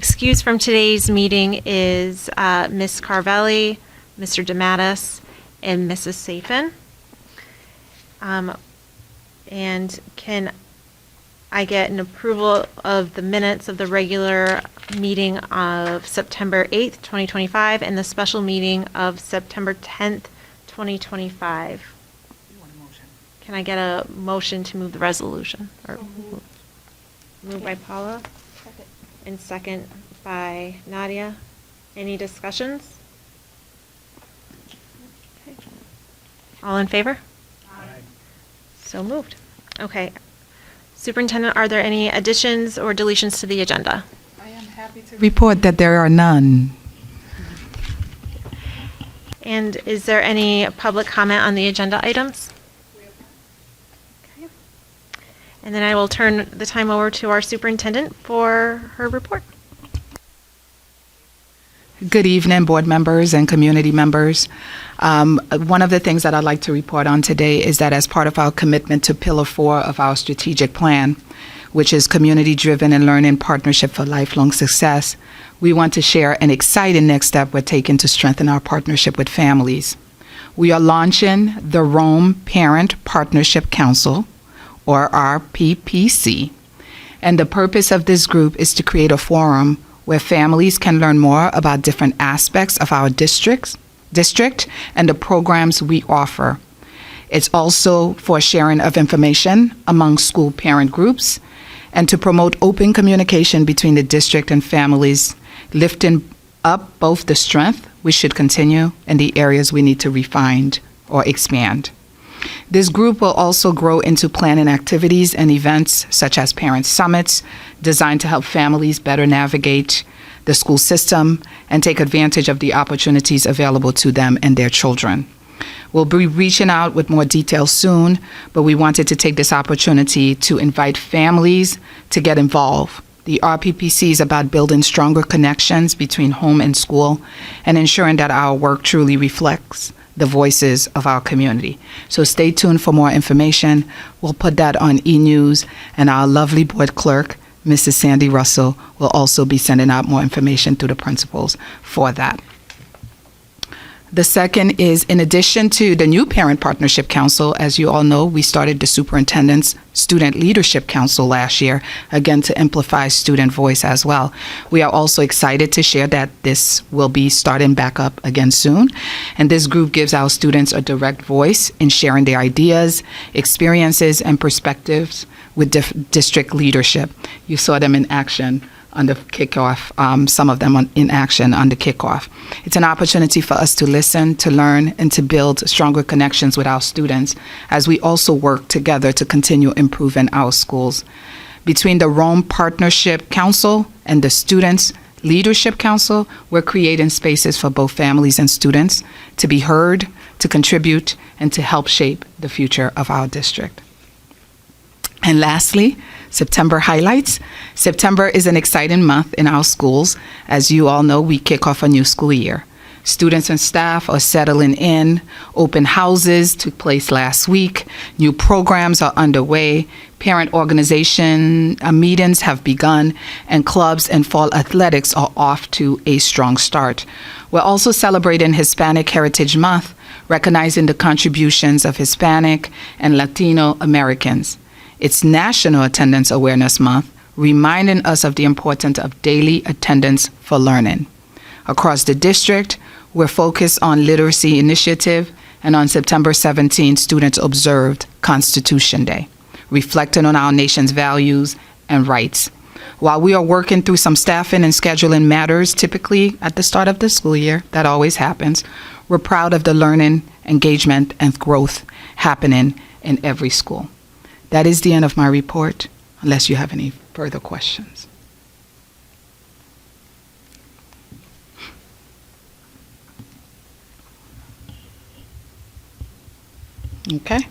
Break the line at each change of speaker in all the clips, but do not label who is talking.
Excused from today's meeting is Ms. Carvelli, Mr. DeMattis, and Mrs. Safin. And can I get an approval of the minutes of the regular meeting of September 8th, 2025, and the special meeting of September 10th, 2025? Can I get a motion to move the resolution? Or moved by Paula?
Second.
And second by Nadia. Any discussions? Okay. All in favor?
Aye.
So moved. Okay. Superintendent, are there any additions or deletions to the agenda?
I am happy to report that there are none.
And is there any public comment on the agenda items? Okay. And then I will turn the time over to our superintendent for her report.
Good evening, board members and community members. One of the things that I'd like to report on today is that as part of our commitment to Pillar 4 of our strategic plan, which is community-driven and learning partnership for lifelong success, we want to share an exciting next step we're taking to strengthen our partnership with families. We are launching the Rome Parent Partnership Council, or RPPC, and the purpose of this group is to create a forum where families can learn more about different aspects of our district and the programs we offer. It's also for sharing of information among school parent groups and to promote open communication between the district and families, lifting up both the strength we should continue and the areas we need to refine or expand. This group will also grow into planning activities and events such as parent summits designed to help families better navigate the school system and take advantage of the opportunities available to them and their children. We'll be reaching out with more details soon, but we wanted to take this opportunity to invite families to get involved. The RPPC is about building stronger connections between home and school and ensuring that our work truly reflects the voices of our community. So stay tuned for more information. We'll put that on e-news, and our lovely board clerk, Mrs. Sandy Russell, will also be sending out more information to the principals for that. The second is, in addition to the new Parent Partnership Council, as you all know, we started the Superintendent's Student Leadership Council last year, again to amplify student voice as well. We are also excited to share that this will be starting back up again soon. And this group gives our students a direct voice in sharing their ideas, experiences, and perspectives with district leadership. You saw them in action on the kickoff, some of them in action on the kickoff. It's an opportunity for us to listen, to learn, and to build stronger connections with our students as we also work together to continue improving our schools. Between the Rome Partnership Council and the Students Leadership Council, we're creating spaces for both families and students to be heard, to contribute, and to help shape the future of our district. And lastly, September highlights. September is an exciting month in our schools. As you all know, we kick off a new school year. Students and staff are settling in. Open houses took place last week. New programs are underway. Parent organization meetings have begun, and clubs and fall athletics are off to a strong start. We're also celebrating Hispanic Heritage Month, recognizing the contributions of Hispanic and Latino Americans. It's National Attendance Awareness Month, reminding us of the importance of daily attendance for learning. Across the district, we're focused on literacy initiative, and on September 17, students observed Constitution Day, reflecting on our nation's values and rights. While we are working through some staffing and scheduling matters, typically at the start of the school year, that always happens, we're proud of the learning, engagement, and growth happening in every school. That is the end of my report, unless you have any further questions. Okay.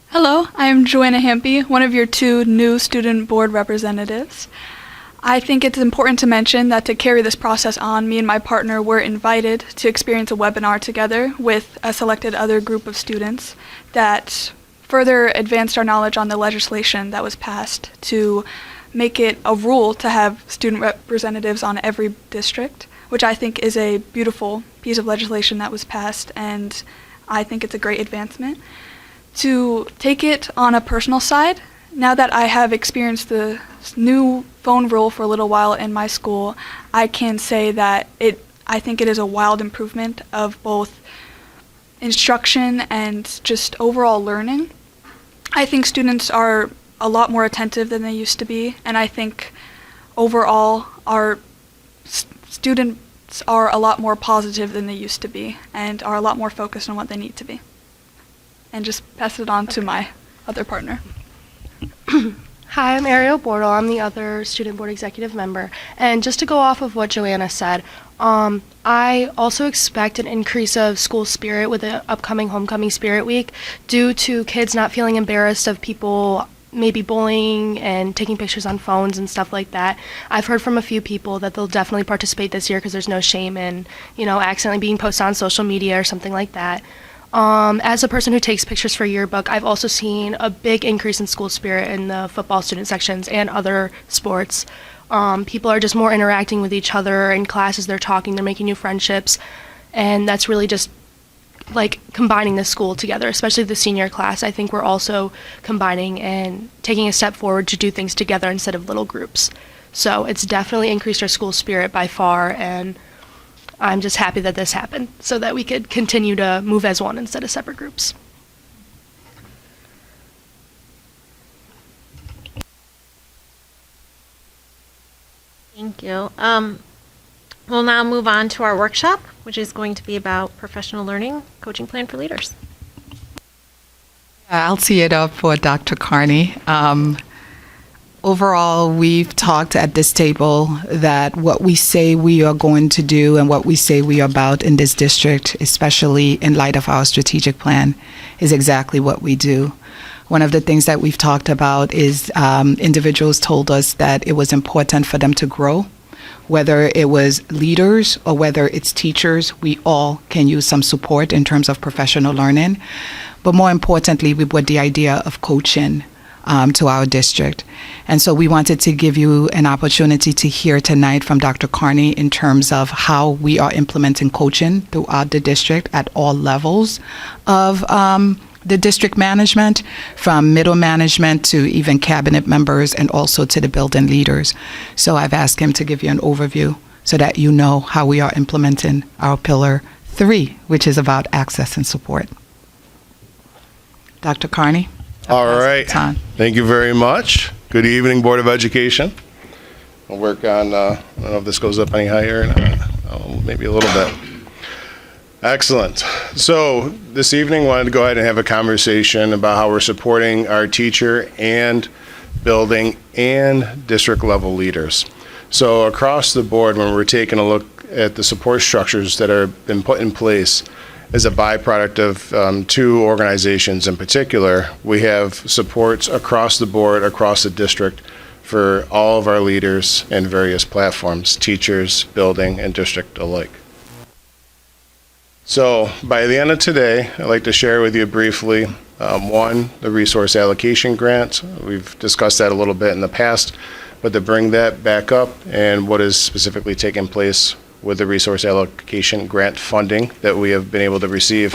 Hello, I am Joanna Hampy, one of your two new student board representatives. I think it's important to mention that to carry this process on, me and my partner were invited to experience a webinar together with a selected other group of students that further advanced our knowledge on the legislation that was passed to make it a rule to have student representatives on every district, which I think is a beautiful piece of legislation that was passed, and I think it's a great advancement. To take it on a personal side, now that I have experienced the new phone rule for a little while in my school, I can say that I think it is a wild improvement of both instruction and just overall learning. I think students are a lot more attentive than they used to be, and I think overall our students are a lot more positive than they used to be and are a lot more focused on what they need to be. And just pass it on to my other partner.
Hi, I'm Ariel Bortle. I'm the other student board executive member. And just to go off of what Joanna said, I also expect an increase of school spirit with the upcoming Homecoming Spirit Week due to kids not feeling embarrassed of people maybe bullying and taking pictures on phones and stuff like that. I've heard from a few people that they'll definitely participate this year because there's no shame in, accidentally being posted on social media or something like that. As a person who takes pictures for yearbook, I've also seen a big increase in school spirit in the football student sections and other sports. People are just more interacting with each other in classes. They're talking, they're making new friendships, and that's really just like combining the school together, especially the senior class. I think we're also combining and taking a step forward to do things together instead of little groups. So it's definitely increased our school spirit by far, and I'm just happy that this happened so that we could continue to move as one instead of separate groups.
Thank you. We'll now move on to our workshop, which is going to be about professional learning, coaching plan for leaders.
I'll tee it up for Dr. Carney. Overall, we've talked at this table that what we say we are going to do and what we say we are about in this district, especially in light of our strategic plan, is exactly what we do. One of the things that we've talked about is individuals told us that it was important for them to grow. Whether it was leaders or whether it's teachers, we all can use some support in terms of professional learning. But more importantly, we brought the idea of coaching to our district. And so we wanted to give you an opportunity to hear tonight from Dr. Carney in terms of how we are implementing coaching throughout the district at all levels of the district management, from middle management to even cabinet members and also to the building leaders. So I've asked him to give you an overview so that you know how we are implementing our Pillar 3, which is about access and support. Dr. Carney?
All right. Thank you very much. Good evening, Board of Education. I'll work on, I don't know if this goes up any higher, maybe a little bit. Excellent. So this evening, I wanted to go ahead and have a conversation about how we're supporting our teacher and building and district level leaders. So across the board, when we're taking a look at the support structures that have been put in place as a byproduct of two organizations in particular, we have supports across the board, across the district, for all of our leaders and various platforms, teachers, building, and district alike. So by the end of today, I'd like to share with you briefly, one, the resource allocation grant. We've discussed that a little bit in the past, but to bring that back up and what is specifically taking place with the resource allocation grant funding that we have been able to receive.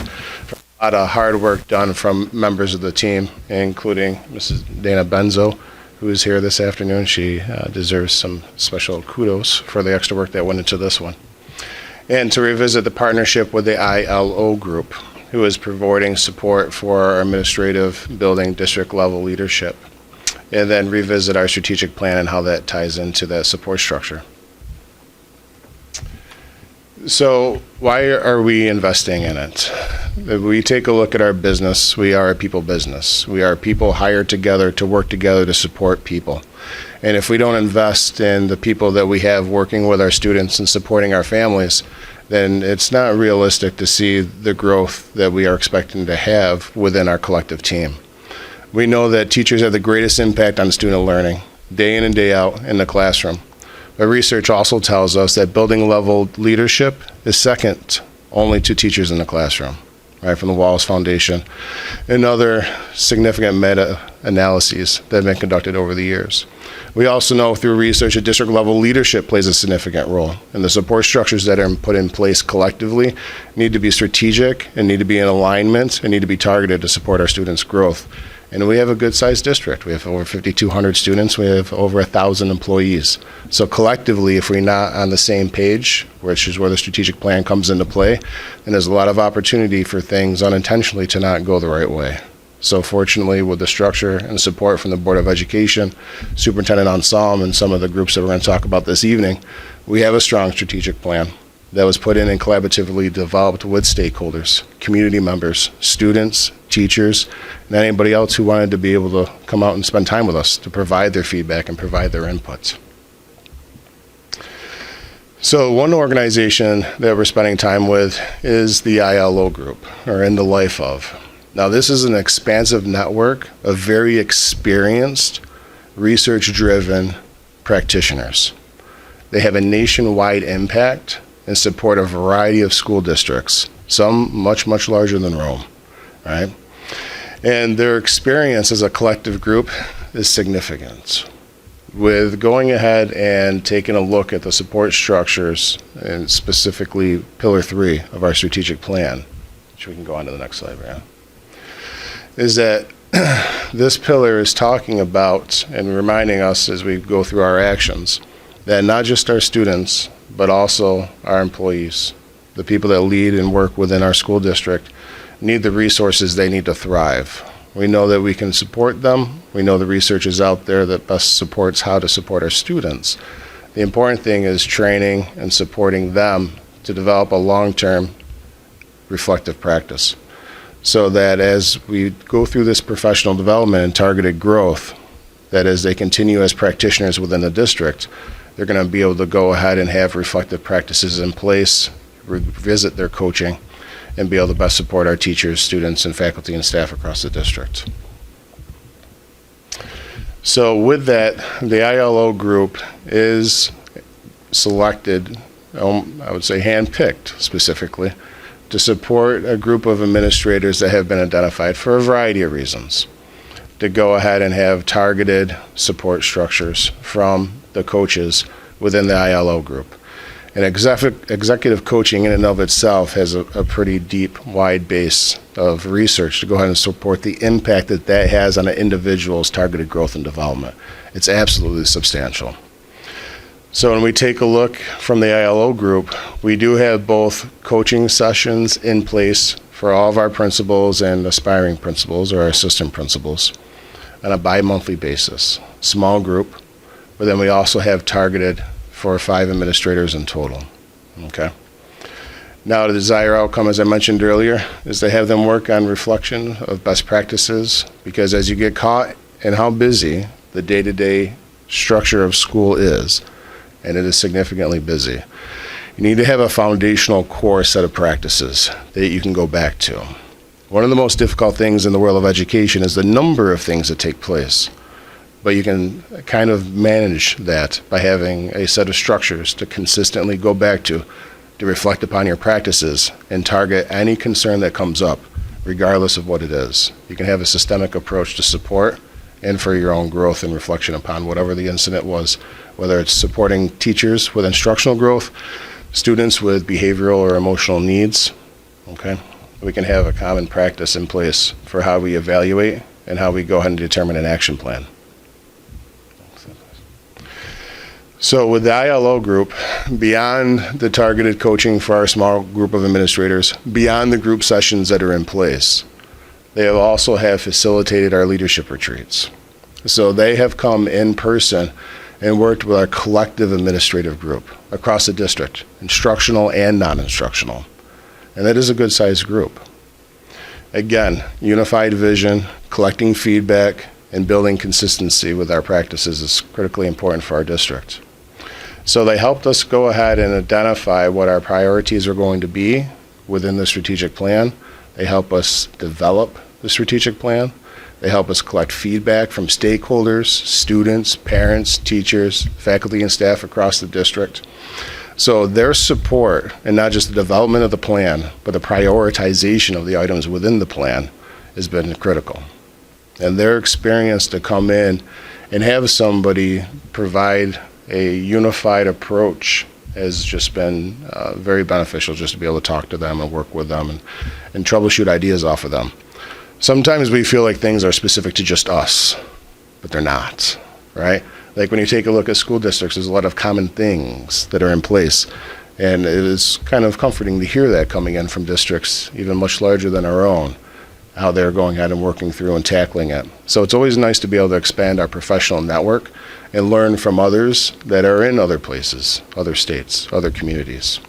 A lot of hard work done from members of the team, including Mrs. Dana Benzo, who is here this afternoon. She deserves some special kudos for the extra work that went into this one. And to revisit the partnership with the ILO group, who is providing support for our administrative, building, district level leadership. And then revisit our strategic plan and how that ties into that support structure. So why are we investing in it? If we take a look at our business, we are a people business. We are people hired together to work together to support people. And if we don't invest in the people that we have working with our students and supporting our families, then it's not realistic to see the growth that we are expecting to have within our collective team. We know that teachers have the greatest impact on student learning, day in and day out in the classroom. But research also tells us that building level leadership is second only to teachers in the classroom, right, from the Wallace Foundation and other significant meta-analyses that have been conducted over the years. We also know through research that district level leadership plays a significant role, and the support structures that are put in place collectively need to be strategic and need to be in alignment and need to be targeted to support our students' growth. And we have a good sized district. We have over 5,200 students. We have over 1,000 employees. So collectively, if we're not on the same page, which is where the strategic plan comes into play, then there's a lot of opportunity for things unintentionally to not go the right way. So fortunately, with the structure and support from the Board of Education, Superintendent Anselm, and some of the groups that we're going to talk about this evening, we have a strong strategic plan that was put in and collaboratively developed with stakeholders, community members, students, teachers, and anybody else who wanted to be able to come out and spend time with us to provide their feedback and provide their inputs. So one organization that we're spending time with is the ILO group, or In the Life Of. Now this is an expansive network of very experienced, research-driven practitioners. They have a nationwide impact and support a variety of school districts, some much, much larger than Rome, right? And their experience as a collective group is significant. With going ahead and taking a look at the support structures, and specifically Pillar 3 of our strategic plan, which we can go on to the next slide, Brianna, is that this pillar is talking about and reminding us as we go through our actions that not just our students, but also our employees, the people that lead and work within our school district, need the resources they need to thrive. We know that we can support them. We know the research is out there that best supports how to support our students. The important thing is training and supporting them to develop a long-term reflective practice, so that as we go through this professional development and targeted growth, that as they continue as practitioners within the district, they're going to be able to go ahead and have reflective practices in place, revisit their coaching, and be able to best support our teachers, students, and faculty and staff across the district. So with that, the ILO group is selected, I would say handpicked specifically, to support a group of administrators that have been identified for a variety of reasons, to go ahead and have targeted support structures from the coaches within the ILO group. And executive coaching in and of itself has a pretty deep, wide base of research to go ahead and support the impact that that has on an individual's targeted growth and development. It's absolutely substantial. So when we take a look from the ILO group, we do have both coaching sessions in place for all of our principals and aspiring principals or assistant principals on a bi-monthly basis, small group, but then we also have targeted for 5 administrators in total, okay? Now the desired outcome, as I mentioned earlier, is to have them work on reflection of best practices, because as you get caught in how busy the day-to-day structure of school is, and it is significantly busy, you need to have a foundational core set of practices that you can go back to. One of the most difficult things in the world of education is the number of things that take place. But you can kind of manage that by having a set of structures to consistently go back to reflect upon your practices and target any concern that comes up, regardless of what it is. You can have a systemic approach to support and for your own growth and reflection upon whatever the incident was, whether it's supporting teachers with instructional growth, students with behavioral or emotional needs, okay? We can have a common practice in place for how we evaluate and how we go ahead and determine an action plan. So with the ILO group, beyond the targeted coaching for our small group of administrators, beyond the group sessions that are in place, they also have facilitated our leadership retreats. So they have come in person and worked with our collective administrative group across the district, instructional and non-instructional. And that is a good sized group. Again, unified vision, collecting feedback, and building consistency with our practices is critically important for our district. So they helped us go ahead and identify what our priorities are going to be within the strategic plan. They help us develop the strategic plan. They help us collect feedback from stakeholders, students, parents, teachers, faculty, and staff across the district. So their support, and not just the development of the plan, but the prioritization of the items within the plan, has been critical. And their experience to come in and have somebody provide a unified approach has just been very beneficial, just to be able to talk to them and work with them and troubleshoot ideas off of them. Sometimes we feel like things are specific to just us, but they're not, right? Like when you take a look at school districts, there's a lot of common things that are in place. And it is kind of comforting to hear that coming in from districts even much larger than our own, how they're going ahead and working through and tackling it. So it's always nice to be able to expand our professional network and learn from others that are in other places, other states, other communities.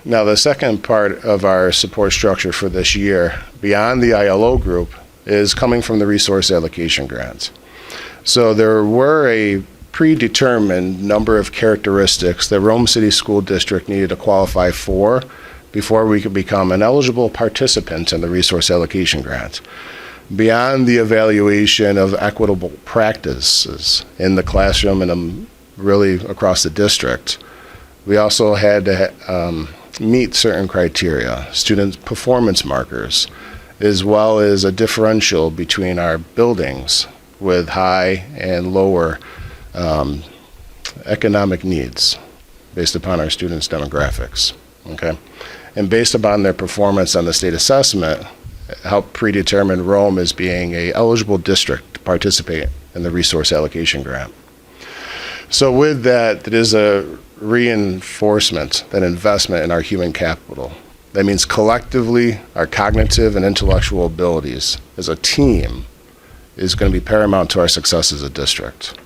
Now, the second part of our support structure for this year, beyond the ILO group, is coming from the resource allocation grants. So there were a predetermined number of characteristics that Rome City School District needed to qualify for before we could become an eligible participant in the resource allocation grant. Beyond the evaluation of equitable practices in the classroom and really across the district, we also had to meet certain criteria, student performance markers, as well as a differential between our buildings with high and lower economic needs based upon our students' demographics, okay? And based upon their performance on the state assessment, help predetermine Rome as being a eligible district to participate in the resource allocation grant. So with that, it is a reinforcement, that investment in our human capital. That means collectively, our cognitive and intellectual abilities as a team is going to be paramount to our success as a district.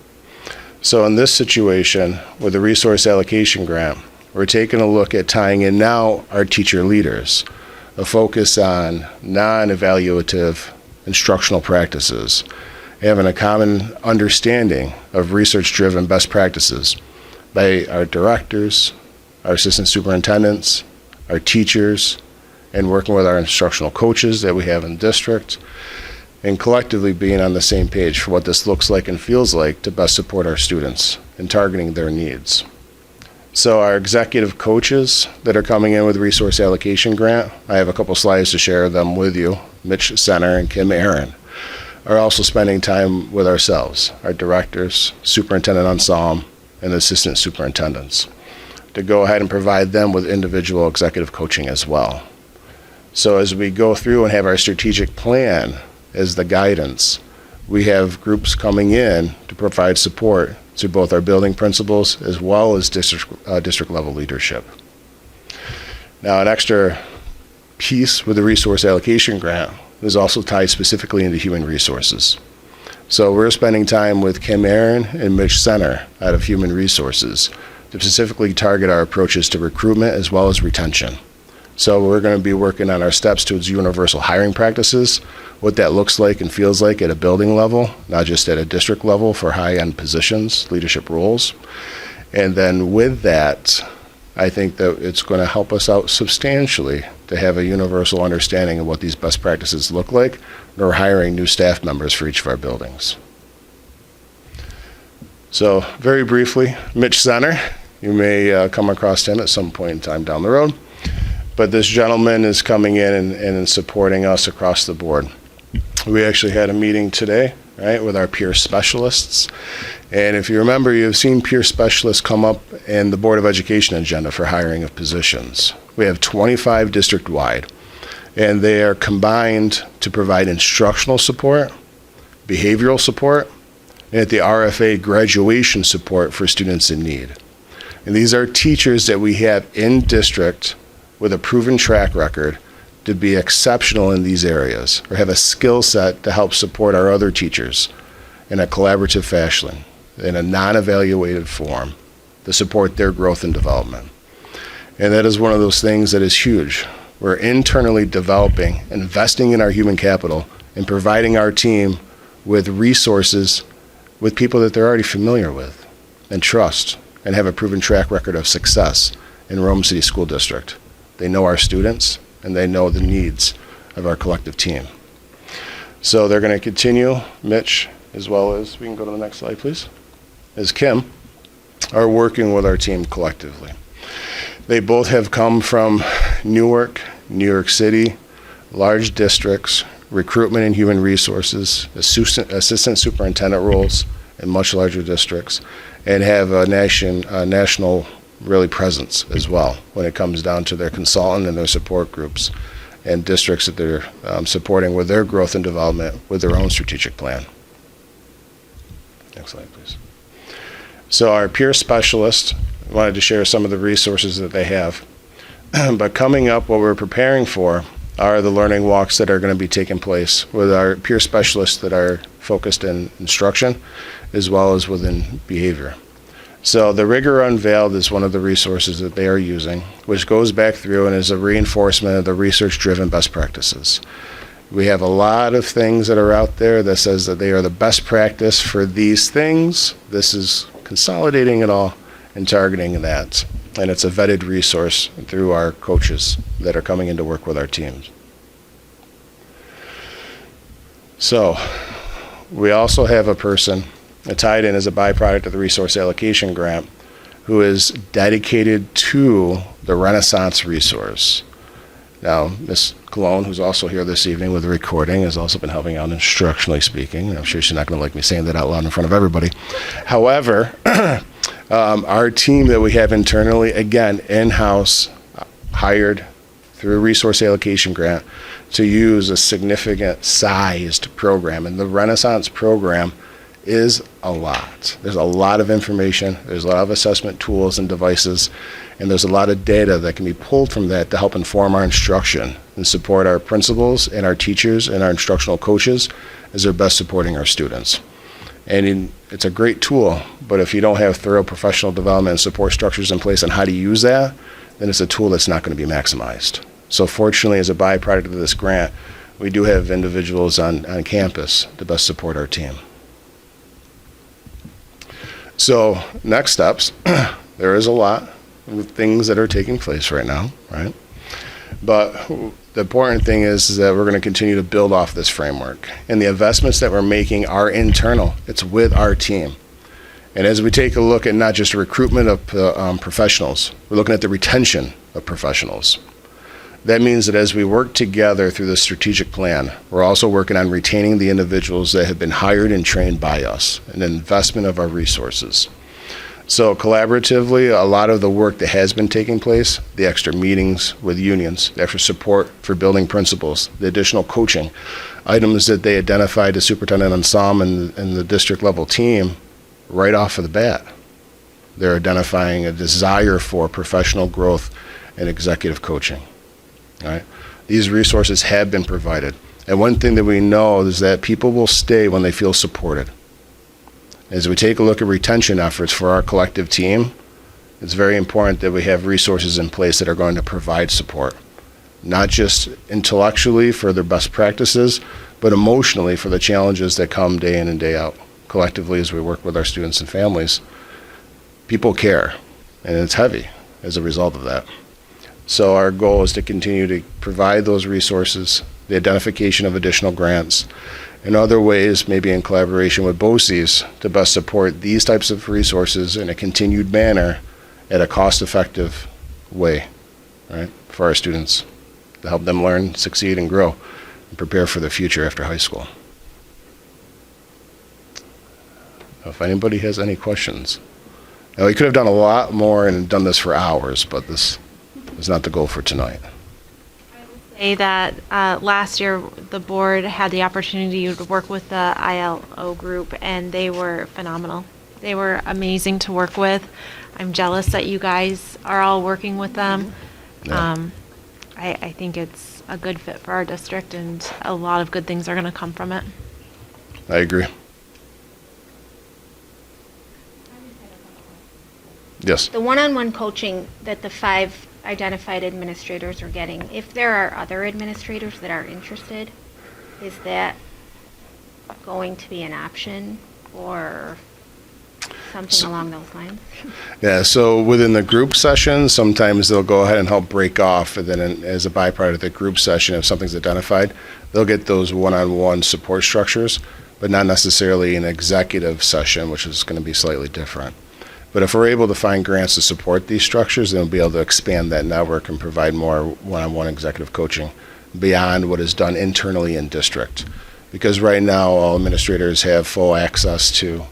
So in this situation, with the resource allocation grant, we're taking a look at tying in now our teacher leaders, a focus on non-evaluative instructional practices, having a common understanding of research-driven best practices by our directors, our assistant superintendents, our teachers, and working with our instructional coaches that we have in district, and collectively being on the same page for what this looks like and feels like to best support our students in targeting their needs. So our executive coaches that are coming in with resource allocation grant, I have a couple slides to share them with you, Mitch Center and Kim Aaron, are also spending time with ourselves, our directors, superintendent ensemble, and assistant superintendents, to go ahead and provide them with individual executive coaching as well. So as we go through and have our strategic plan as the guidance, we have groups coming in to provide support to both our building principals as well as district level leadership. Now, an extra piece with the resource allocation grant is also tied specifically into human resources. So we're spending time with Kim Aaron and Mitch Center out of Human Resources to specifically target our approaches to recruitment as well as retention. So we're going to be working on our steps towards universal hiring practices, what that looks like and feels like at a building level, not just at a district level for high-end positions, leadership roles. And then with that, I think that it's going to help us out substantially to have a universal understanding of what these best practices look like. We're hiring new staff members for each of our buildings. So very briefly, Mitch Center, you may come across him at some point in time down the road. But this gentleman is coming in and supporting us across the board. We actually had a meeting today, right, with our peer specialists. And if you remember, you've seen peer specialists come up in the Board of Education agenda for hiring of positions. We have 25 district-wide, and they are combined to provide instructional support, behavioral support, and at the RFA graduation support for students in need. And these are teachers that we have in district with a proven track record to be exceptional in these areas or have a skill set to help support our other teachers in a collaborative fashion, in a non-evaluated form, to support their growth and development. And that is one of those things that is huge. We're internally developing, investing in our human capital, and providing our team with resources with people that they're already familiar with and trust and have a proven track record of success in Rome City School District. They know our students, and they know the needs of our collective team. So they're going to continue, Mitch, as well as, we can go to the next slide, please, as Kim, are working with our team collectively. They both have come from Newark, New York City, large districts, recruitment and human resources, assistant superintendent roles in much larger districts, and have a national really presence as well when it comes down to their consultant and their support groups and districts that they're supporting with their growth and development with their own strategic plan. Next slide, please. So our peer specialist wanted to share some of the resources that they have. But coming up, what we're preparing for are the learning walks that are going to be taking place with our peer specialists that are focused in instruction as well as within behavior. So the Rigor Unveiled is one of the resources that they are using, which goes back through and is a reinforcement of the research-driven best practices. We have a lot of things that are out there that says that they are the best practice for these things. This is consolidating it all and targeting that. And it's a vetted resource through our coaches that are coming in to work with our teams. So we also have a person tied in as a byproduct of the resource allocation grant who is dedicated to the Renaissance resource. Now, Ms. Cologne, who's also here this evening with the recording, has also been helping out instructionally speaking, and I'm sure she's not going to like me saying that out loud in front of everybody. However, our team that we have internally, again, in-house, hired through a resource allocation grant to use a significant sized program. And the Renaissance program is a lot. There's a lot of information, there's a lot of assessment tools and devices, and there's a lot of data that can be pulled from that to help inform our instruction and support our principals and our teachers and our instructional coaches as they're best supporting our students. And it's a great tool, but if you don't have thorough professional development and support structures in place on how to use that, then it's a tool that's not going to be maximized. So fortunately, as a byproduct of this grant, we do have individuals on campus to best support our team. So next steps, there is a lot of things that are taking place right now, right? But the important thing is that we're going to continue to build off this framework. And the investments that we're making are internal. It's with our team. And as we take a look at not just recruitment of professionals, we're looking at the retention of professionals. That means that as we work together through the strategic plan, we're also working on retaining the individuals that have been hired and trained by us, an investment of our resources. So collaboratively, a lot of the work that has been taking place, the extra meetings with unions, the extra support for building principals, the additional coaching, items that they identified to Superintendent Ansam and the district level team right off of the bat. They're identifying a desire for professional growth and executive coaching. Right? These resources have been provided. And one thing that we know is that people will stay when they feel supported. As we take a look at retention efforts for our collective team, it's very important that we have resources in place that are going to provide support, not just intellectually for their best practices, but emotionally for the challenges that come day in and day out. Collectively, as we work with our students and families, people care, and it's heavy as a result of that. So our goal is to continue to provide those resources, the identification of additional grants, and other ways, maybe in collaboration with BOCES, to best support these types of resources in a continued manner at a cost-effective way, right, for our students, to help them learn, succeed, and grow, and prepare for the future after high school. If anybody has any questions. Now, we could have done a lot more and done this for hours, but this is not the goal for tonight.
Say that last year the board had the opportunity to work with the ILO group, and they were phenomenal. They were amazing to work with. I'm jealous that you guys are all working with them.
Yeah.
I think it's a good fit for our district, and a lot of good things are going to come from it.
I agree. Yes.
The one-on-one coaching that the 5 identified administrators are getting, if there are other administrators that are interested, is that going to be an option or something along those lines?
Yeah, so within the group session, sometimes they'll go ahead and help break off, and then as a byproduct of the group session, if something's identified, they'll get those one-on-one support structures, but not necessarily an executive session, which is going to be slightly different. But if we're able to find grants to support these structures, then we'll be able to expand that network and provide more one-on-one executive coaching beyond what is done internally in district. Because right now, all administrators have full access to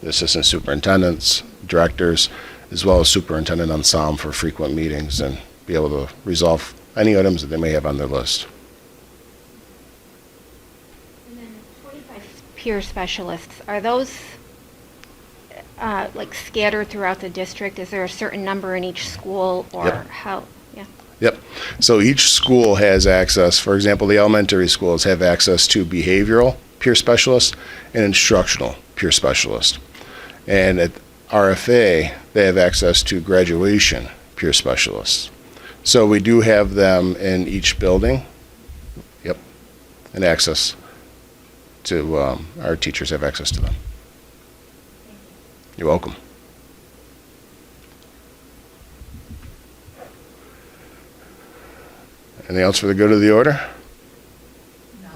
the assistant superintendents, directors, as well as superintendent ensemble for frequent meetings and be able to resolve any items that they may have on their list.
And then 25 peer specialists, are those like scattered throughout the district? Is there a certain number in each school, or
Yep.
how? Yeah.
Yep. So each school has access. For example, the elementary schools have access to behavioral peer specialists and instructional peer specialists. And at RFA, they have access to graduation peer specialists. So we do have them in each building. Yep. And access to, our teachers have access to them. You're welcome. Anything else for the good of the order?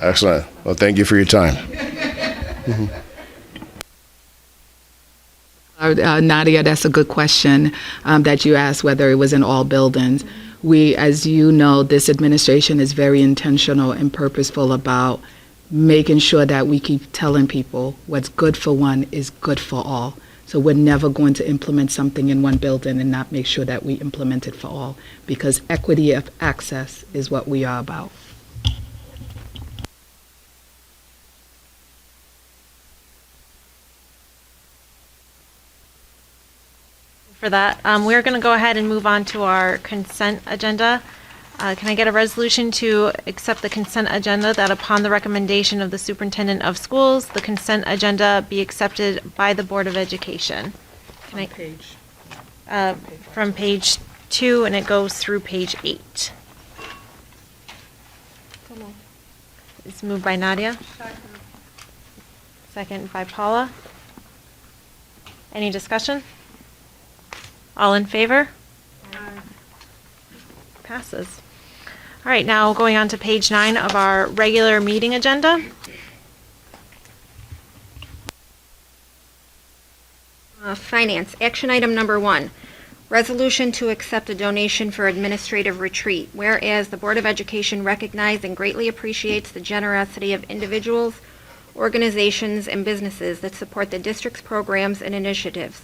Excellent. Well, thank you for your time.
Nadia, that's a good question that you asked, whether it was in all buildings. We, as you know, this administration is very intentional and purposeful about making sure that we keep telling people what's good for one is good for all. So we're never going to implement something in one building and not make sure that we implement it for all, because equity of access is what we are about.
For that, we're going to go ahead and move on to our consent agenda. Can I get a resolution to accept the consent agenda, that upon the recommendation of the superintendent of schools, the consent agenda be accepted by the Board of Education? Can I, from page 2, and it goes through page 8. It's moved by Nadia. Second by Paula. Any discussion? All in favor? Passes. All right, now going on to page 9 of our regular meeting agenda.
Finance, action item number 1, resolution to accept a donation for administrative retreat. Whereas the Board of Education recognizes and greatly appreciates the generosity of individuals, organizations, and businesses that support the district's programs and initiatives.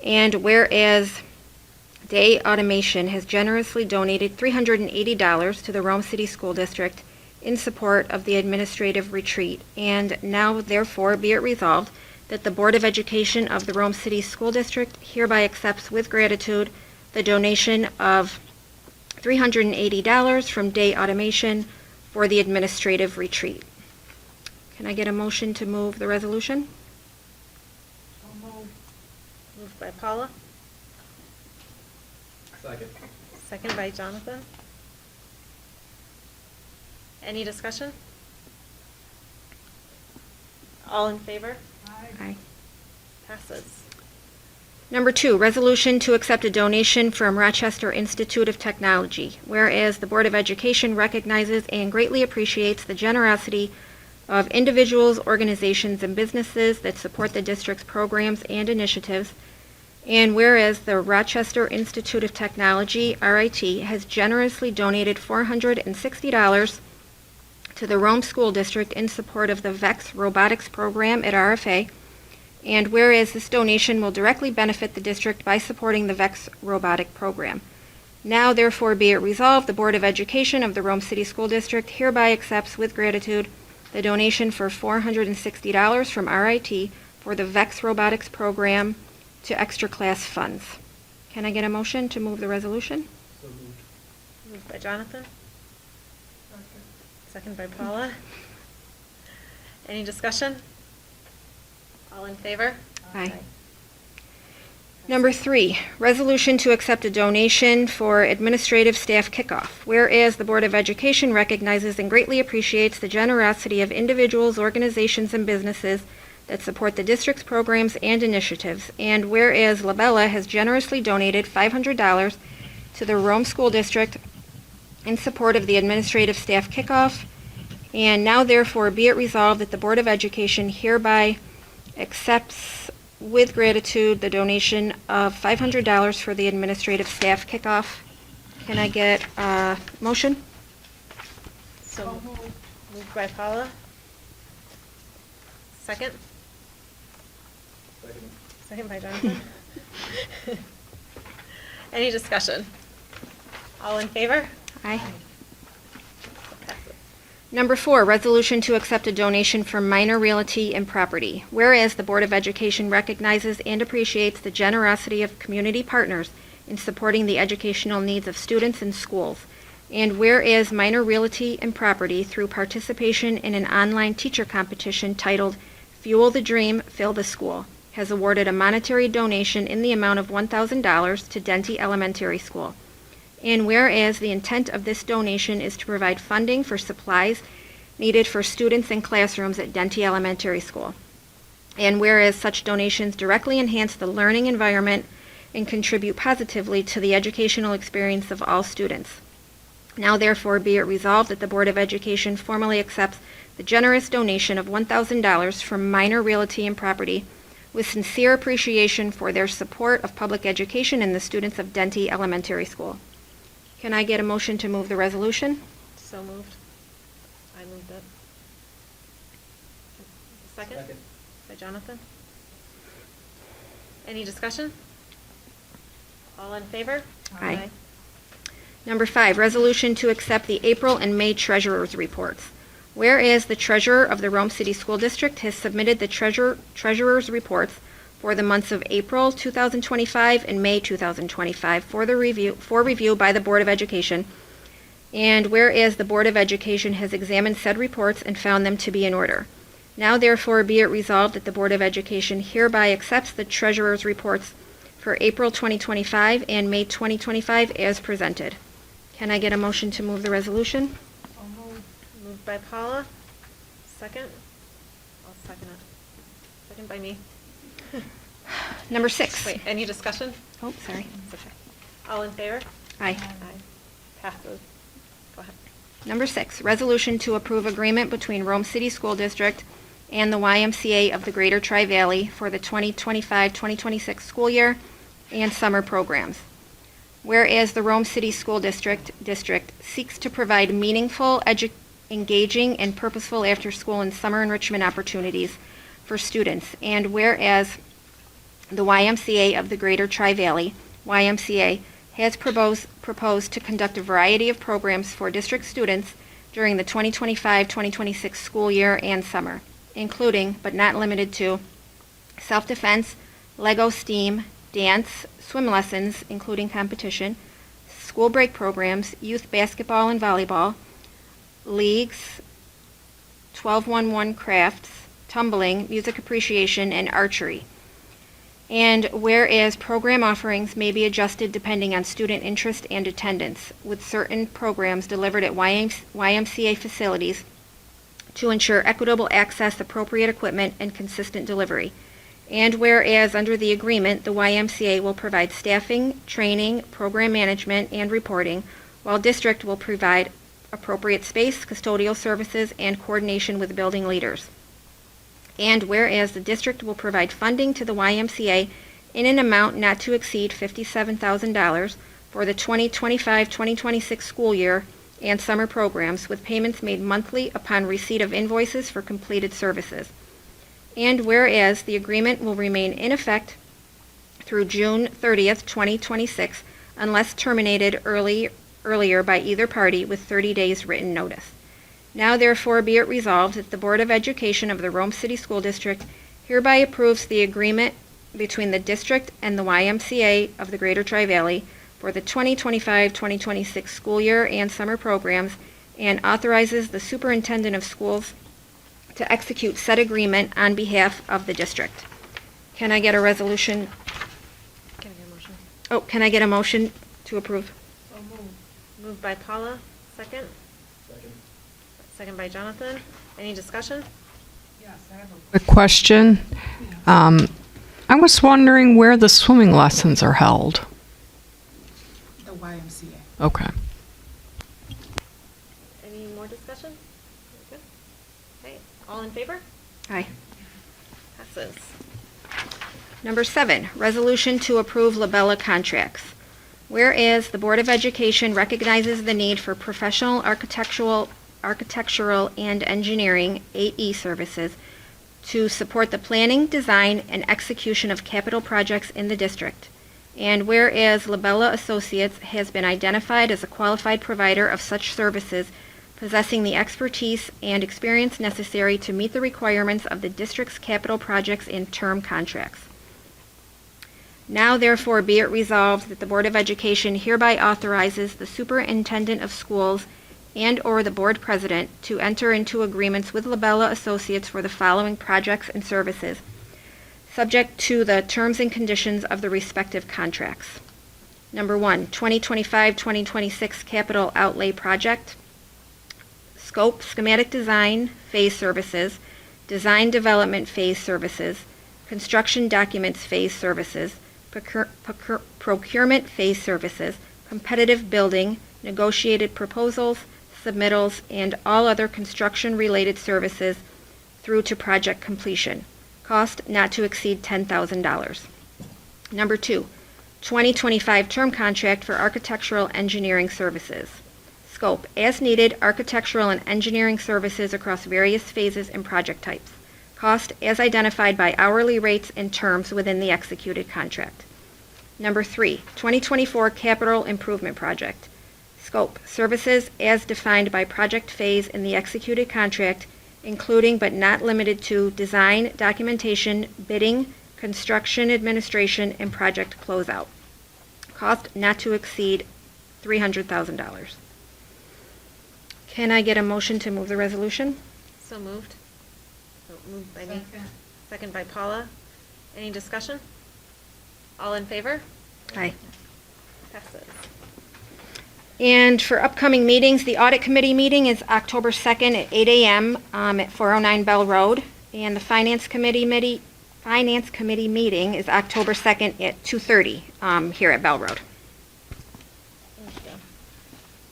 And whereas Day Automation has generously donated $380 to the Rome City School District in support of the administrative retreat. And now, therefore, be it resolved that the Board of Education of the Rome City School District hereby accepts with gratitude the donation of $380 from Day Automation for the administrative retreat. Can I get a motion to move the resolution?
Moved by Paula.
Second.
Second by Jonathan. Any discussion? All in favor?
Aye.
Passes.
Number 2, resolution to accept a donation from Rochester Institute of Technology. Whereas the Board of Education recognizes and greatly appreciates the generosity of individuals, organizations, and businesses that support the district's programs and initiatives. And whereas the Rochester Institute of Technology, RIT, has generously donated $460 to the Rome School District in support of the VEX robotics program at RFA. And whereas this donation will directly benefit the district by supporting the VEX robotic program. Now, therefore, be it resolved, the Board of Education of the Rome City School District hereby accepts with gratitude the donation for $460 from RIT for the VEX robotics program to extra class funds. Can I get a motion to move the resolution?
So moved.
Moved by Jonathan. Second by Paula. Any discussion? All in favor?
Aye. Number 3, resolution to accept a donation for administrative staff kickoff. Whereas the Board of Education recognizes and greatly appreciates the generosity of individuals, organizations, and businesses that support the district's programs and initiatives. And whereas Labella has generously donated $500 to the Rome School District in support of the administrative staff kickoff. And now, therefore, be it resolved that the Board of Education hereby accepts with gratitude the donation of $500 for the administrative staff kickoff. Can I get a motion?
So moved by Paula. Second? Second by Jonathan. Any discussion? All in favor?
Aye. Number 4, resolution to accept a donation from Minor Realty and Property. Whereas the Board of Education recognizes and appreciates the generosity of community partners in supporting the educational needs of students and schools. And whereas Minor Realty and Property, through participation in an online teacher competition titled Fuel the Dream, Fill the School, has awarded a monetary donation in the amount of $1,000 to Denty Elementary School. And whereas the intent of this donation is to provide funding for supplies needed for students and classrooms at Denty Elementary School. And whereas such donations directly enhance the learning environment and contribute positively to the educational experience of all students. Now therefore be it resolved that the Board of Education formally accepts the generous donation of $1,000 from Minor Realty and Property with sincere appreciation for their support of public education and the students of Denty Elementary School. Can I get a motion to move the resolution?
So moved. I moved it. Second? By Jonathan. Any discussion? All in favor?
Aye. Number 5, resolution to accept the April and May treasurer's reports. Whereas the treasurer of the Rome City School District has submitted the treasurer's reports for the months of April 2025 and May 2025 for review by the Board of Education. And whereas the Board of Education has examined said reports and found them to be in order. Now therefore be it resolved that the Board of Education hereby accepts the treasurer's reports for April 2025 and May 2025 as presented. Can I get a motion to move the resolution?
Moved by Paula. Second? I'll second it. Second by me.
Number 6.
Wait, any discussion?
Oh, sorry.
It's okay. All in favor?
Aye.
Aye. Passes. Go ahead.
Number 6, resolution to approve agreement between Rome City School District and the YMCA of the Greater Tri-Valley for the 2025-2026 school year and summer programs. Whereas the Rome City School District seeks to provide meaningful, engaging, and purposeful after-school and summer enrichment opportunities for students, and whereas the YMCA of the Greater Tri-Valley, YMCA, has proposed to conduct a variety of programs for district students during the 2025-2026 school year and summer, including, but not limited to, self-defense, Lego STEAM, dance, swim lessons, including competition, school break programs, youth basketball and volleyball, leagues, 12-1-1 crafts, tumbling, music appreciation, and archery. And whereas program offerings may be adjusted depending on student interest and attendance, with certain programs delivered at YMCA facilities to ensure equitable access, appropriate equipment, and consistent delivery. And whereas under the agreement, the YMCA will provide staffing, training, program management, and reporting, while district will provide appropriate space, custodial services, and coordination with building leaders. And whereas the district will provide funding to the YMCA in an amount not to exceed $57,000 for the 2025-2026 school year and summer programs, with payments made monthly upon receipt of invoices for completed services. And whereas the agreement will remain in effect through June 30th, 2026, unless terminated earlier by either party with 30 days written notice. Now therefore be it resolved that the Board of Education of the Rome City School District hereby approves the agreement between the district and the YMCA of the Greater Tri-Valley for the 2025-2026 school year and summer programs, and authorizes the superintendent of schools to execute said agreement on behalf of the district. Can I get a resolution?
Can I get a motion?
Oh, can I get a motion to approve?
So moved. Moved by Paula. Second? Second by Jonathan. Any discussion?
A question. I was wondering where the swimming lessons are held.
The YMCA.
Okay.
Any more discussion? Good. Okay, all in favor?
Aye.
Passes.
Number 7, resolution to approve Labella contracts. Whereas the Board of Education recognizes the need for professional Architectural and Engineering, 8E services, to support the planning, design, and execution of capital projects in the district. And whereas Labella Associates has been identified as a qualified provider of such services, possessing the expertise and experience necessary to meet the requirements of the district's capital projects and term contracts. Now therefore be it resolved that the Board of Education hereby authorizes the Superintendent of Schools and/or the Board President to enter into agreements with Labella Associates for the following projects and services, subject to the terms and conditions of the respective contracts. Number 1, 2025-2026 Capital Outlay Project. Scope, schematic design, phase services, design development phase services, construction documents phase services, procurement phase services, competitive building, negotiated proposals, submittals, and all other construction-related services through to project completion. Cost not to exceed $10,000. Number 2, 2025 term contract for architectural engineering services. Scope, as needed, architectural and engineering services across various phases and project types. Cost, as identified by hourly rates and terms within the executed contract. Number 3, 2024 capital improvement project. Scope, services as defined by project phase in the executed contract, including but not limited to design, documentation, bidding, construction administration, and project closeout. Cost not to exceed $300,000. Can I get a motion to move the resolution?
So moved. So moved by me. Second by Paula. Any discussion? All in favor?
Aye.
Passes.
And for upcoming meetings, the Audit Committee meeting is October 2nd at 8 a.m. At 409 Bell Road. And the Finance Committee meeting is October 2nd at 2:30 here at Bell Road.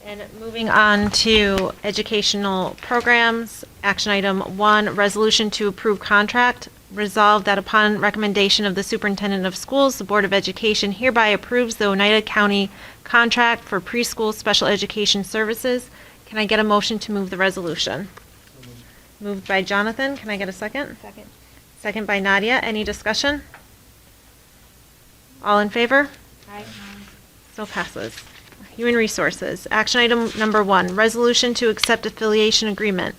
And moving on to educational programs, action item 1, resolution to approve contract. Resolved that upon recommendation of the Superintendent of Schools, the Board of Education hereby approves the Oneida County contract for preschool special education services. Can I get a motion to move the resolution? Moved by Jonathan. Can I get a second?
Second.
Second by Nadia. Any discussion? All in favor?
Aye.
So passes. Human Resources. Action item number 1, resolution to accept affiliation agreement.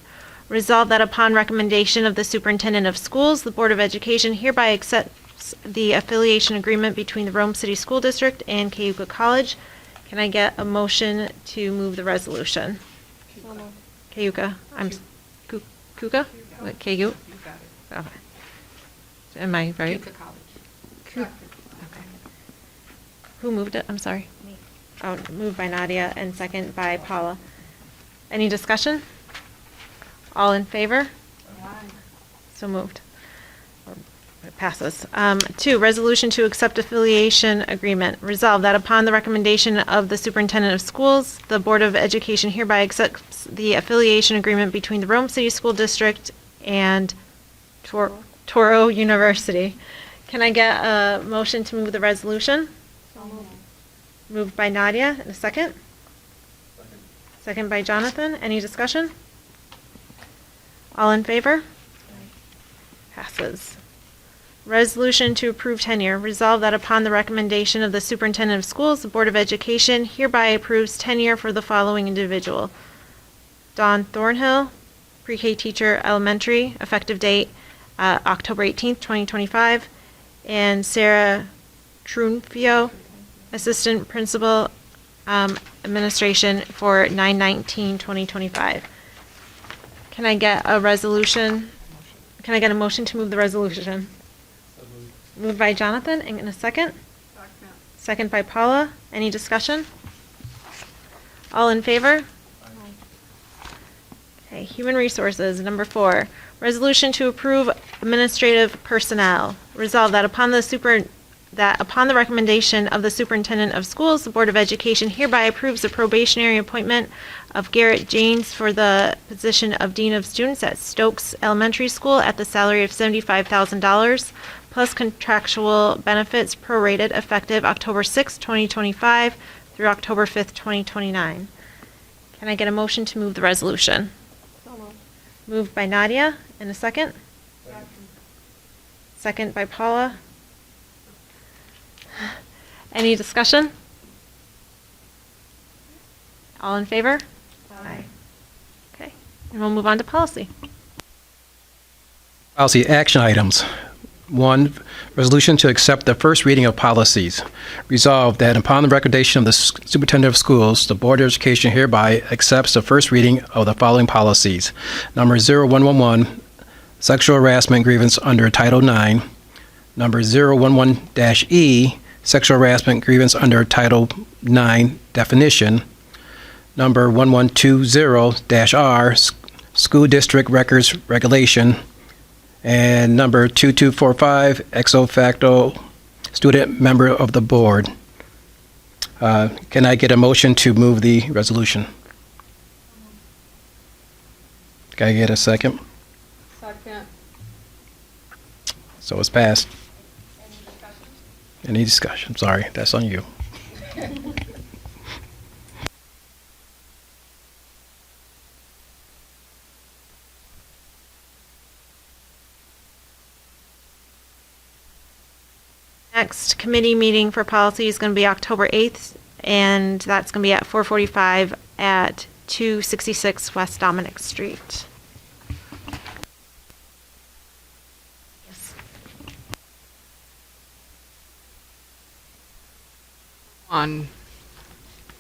Resolved that upon recommendation of the Superintendent of Schools, the Board of Education hereby accepts the affiliation agreement between the Rome City School District and Cayuga College. Can I get a motion to move the resolution? Cayuga. Kuka? What, Cayuga? Okay. Am I right? Okay. Who moved it? I'm sorry. Oh, moved by Nadia and second by Paula. Any discussion? All in favor? So moved. It passes. 2, resolution to accept affiliation agreement. Resolved that upon the recommendation of the Superintendent of Schools, the Board of Education hereby accepts the affiliation agreement between the Rome City School District and Toro University. Can I get a motion to move the resolution? Moved by Nadia, and a second? Second by Jonathan. Any discussion? All in favor? Passes. Resolution to approve tenure. Resolved that upon the recommendation of the Superintendent of Schools, the Board of Education hereby approves tenure for the following individual. Dawn Thornhill, pre-K teacher, elementary, effective date October 18th, 2025, and Sarah Trunfio, Assistant Principal, Administration for 9/19/2025. Can I get a resolution? Can I get a motion to move the resolution? Moved by Jonathan, and in a second? Second by Paula. Any discussion? All in favor? Okay, Human Resources, number 4, resolution to approve administrative personnel. Resolved that upon the recommendation of the Superintendent of Schools, the Board of Education hereby approves the probationary appointment of Garrett Janes for the position of Dean of Students at Stokes Elementary School at the salary of $75,000 plus contractual benefits prorated effective October 6, 2025 through October 5th, 2029. Can I get a motion to move the resolution? Moved by Nadia, and a second? Second by Paula. Any discussion? All in favor? Aye. Okay, and we'll move on to policy.
Policy action items. 1, resolution to accept the first reading of policies. Resolved that upon the recommendation of the superintendent of schools, the Board of Education hereby accepts the first reading of the following policies. Number 0111, sexual harassment grievance under Title IX. Number 011-E, sexual harassment grievance under Title IX definition. Number 1120-R, school district records regulation. And number 2245, ex officio student member of the board. Can I get a motion to move the resolution? Can I get a second?
Second.
So it's passed. Any discussion? Sorry, that's on you.
Next committee meeting for policy is going to be October 8th, and that's going to be at 4:45 at 266 West Dominic Street. Yes.
On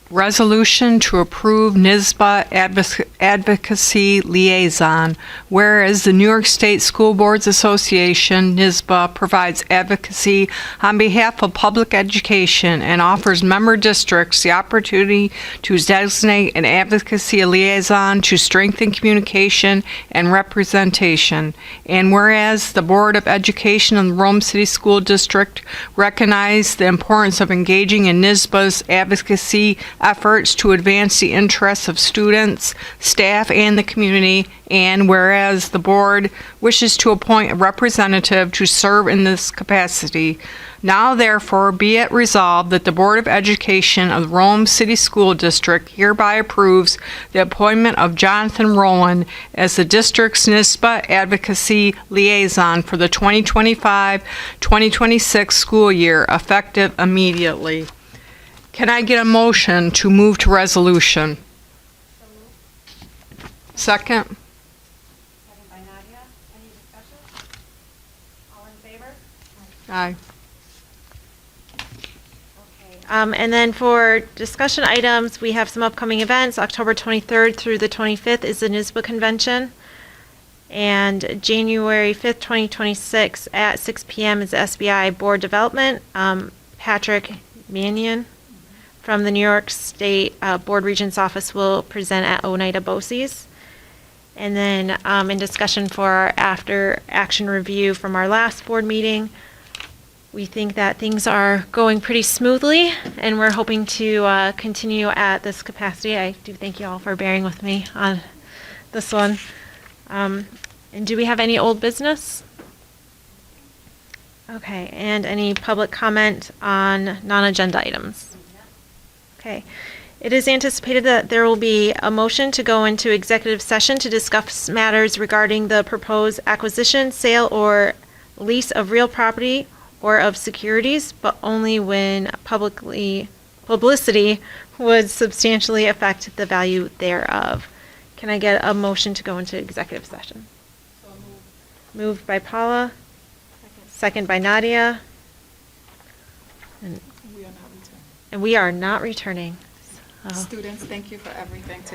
resolution to approve NYSBA advocacy liaison, whereas the New York State School Boards Association, NYSBA, provides advocacy on behalf of public education and offers member districts the opportunity to designate an advocacy liaison to strengthen communication and representation. And whereas the Board of Education of the Rome City School District recognized the importance of engaging in NYSBA's advocacy efforts to advance the interests of students, staff, and the community, and whereas the board wishes to appoint a representative to serve in this capacity, now therefore be it resolved that the Board of Education of the Rome City School District hereby approves the appointment of Jonathan Rowland as the district's NYSBA advocacy liaison for the 2025-2026 school year, effective immediately. Can I get a motion to move to resolution? Second.
Second by Nadia. Any discussion? All in favor?
Aye.
And then for discussion items, we have some upcoming events. October 23rd through the 25th is the NYSBA convention. And January 5th, 2026 at 6 p.m. is the SBI Board Development. Patrick Mannion from the New York State Board Regents Office will present at Oneida BOCES. And then in discussion for our after action review from our last board meeting, we think that things are going pretty smoothly, and we're hoping to continue at this capacity. I do thank you all for bearing with me on this one. And do we have any old business? Okay, and any public comment on non-agenda items? Okay. It is anticipated that there will be a motion to go into executive session to discuss matters regarding the proposed acquisition, sale, or lease of real property or of securities, but only when publicity would substantially affect the value thereof. Can I get a motion to go into executive session? So moved by Paula. Second by Nadia. And we are not returning. So.
Students, thank you for everything today.